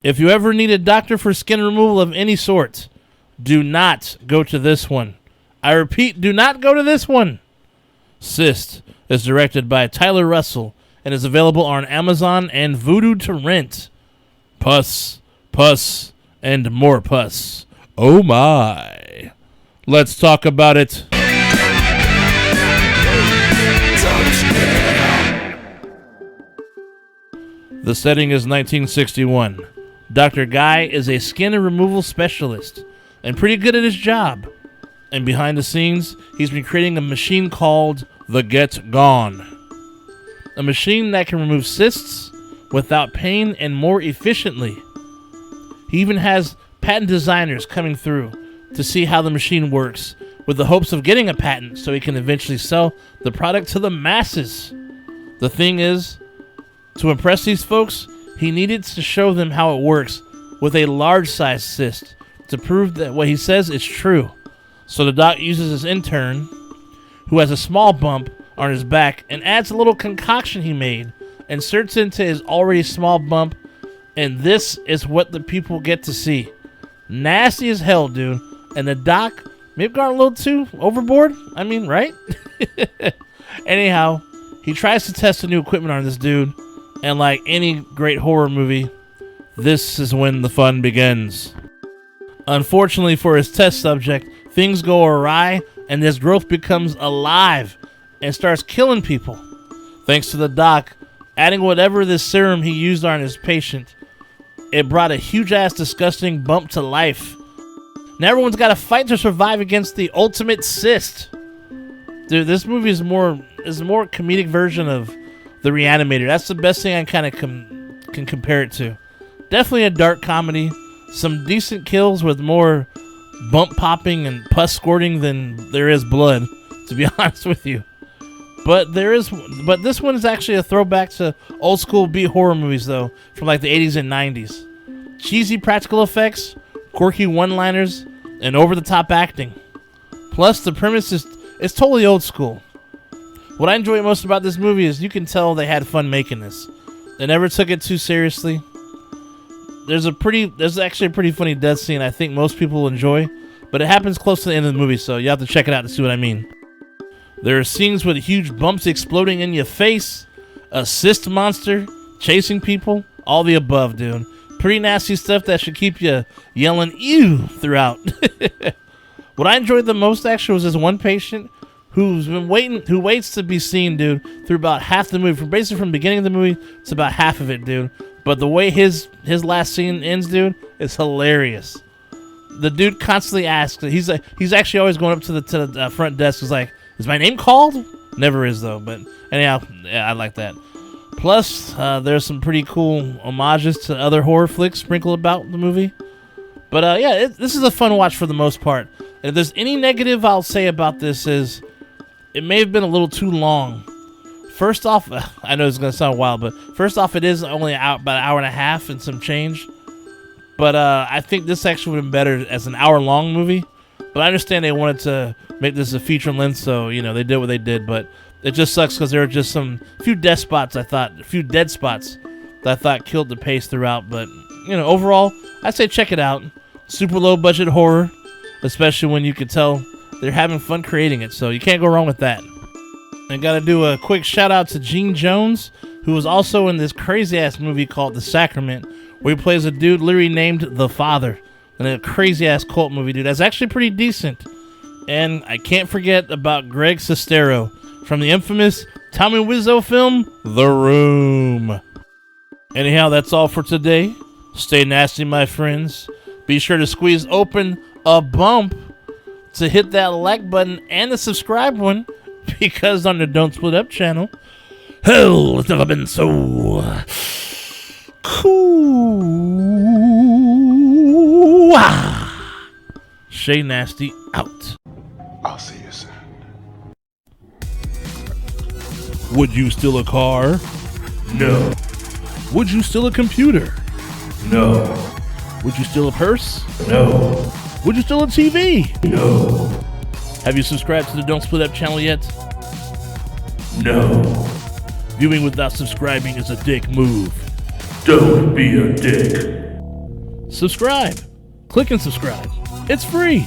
If you ever need a doctor for skin removal of any sort, do not go to this one. I repeat, do not go to this one. Cyst is directed by Tyler Russell and is available on Amazon and Vudu to rent. Pus, pus, and more pus. Oh my. Let's talk about it. The setting is 1961. Dr. Guy is a skin removal specialist and pretty good at his job. And behind the scenes, he's been creating a machine called the Get Gone. A machine that can remove cysts without pain and more efficiently. He even has patent designers coming through to see how the machine works with the hopes of getting a patent so he can eventually sell the product to the masses. The thing is, to impress these folks, he needed to show them how it works with a large-sized cyst to prove that what he says is true. So the doc uses his intern, who has a small bump on his back, and adds a little concoction he made, inserts into his already small bump, and this is what the people get to see. Nasty as hell, dude. And the doc may have gone a little too overboard. I mean, right? Anyhow, he tries to test the new equipment on this dude, and like any great horror movie, this is when the fun begins. Unfortunately for his test subject, things go awry, and this growth becomes alive and starts killing people. Thanks to the doc adding whatever this serum he used on his patient, it brought a huge-ass disgusting bump to life. Now everyone's got to fight to survive against the ultimate cyst. Dude, this movie is a more comedic version of The Reanimator. That's the best thing I kind of can compare it to. Definitely a dark comedy. Some decent kills with more bump popping and pus squirting than there is blood, to be honest with you. But this one is actually a throwback to old school B horror movies though, from like the 80s and 90s. Cheesy practical effects, quirky one-liners, and over-the-top acting. Plus, the premise is totally old school. What I enjoy most about this movie is you can tell they had fun making this. They never took it too seriously. There's actually a pretty funny death scene I think most people will enjoy, but it happens close to the end of the movie, so you have to check it out to see what I mean. There are scenes with huge bumps exploding in your face, a cyst monster chasing people, all the above, dude. Pretty nasty stuff that should keep you yelling ew throughout. What I enjoyed the most actually was this one patient who waits to be seen, dude, through about half the movie, from the beginning of the movie to about half of it, dude. But the way his last scene ends, dude, is hilarious. The dude constantly asks. He's actually always going up to the front desk. He's like, "Is my name called?" Never is though. But anyhow, yeah, I like that. Plus, there's some pretty cool homages to other horror flicks sprinkled about the movie. But yeah, this is a fun watch for the most part. And if there's any negative I'll say about this is, it may have been a little too long. First off, I know it's going to sound wild, but first off, it is only about an hour and a half and some change. But I think this actually would have been better as an hour-long movie. But I understand they wanted to make this a feature length, so, you know, they did what they did. But it just sucks because there are just a few dead spots, I thought that I thought killed the pace throughout. But, you know, overall, I'd say check it out. Super low-budget horror, especially when you can tell they're having fun creating it. So you can't go wrong with that. And got to do a quick shout-out to Gene Jones, who was also in this crazy-ass movie called The Sacrament, where he plays a dude literally named The Father. And a crazy-ass cult movie, dude. That's actually pretty decent. And I can't forget about Greg Sestero from the infamous Tommy Wiseau film, The Room. Anyhow, that's all for today. Stay nasty, my friends. Be sure to squeeze open a bump to hit that like button and the subscribe one, because on the Don't Split Up channel, hell, it's never been so cool. Shay Nasty out. I'll see you soon. Would you steal a car? No. Would you steal a computer? No. Would you steal a purse? No. Would you steal a TV? No. Have you subscribed to the Don't Split Up channel yet? No. Viewing without subscribing is a dick move. Don't be a dick. subscribe. Click and subscribe. It's free.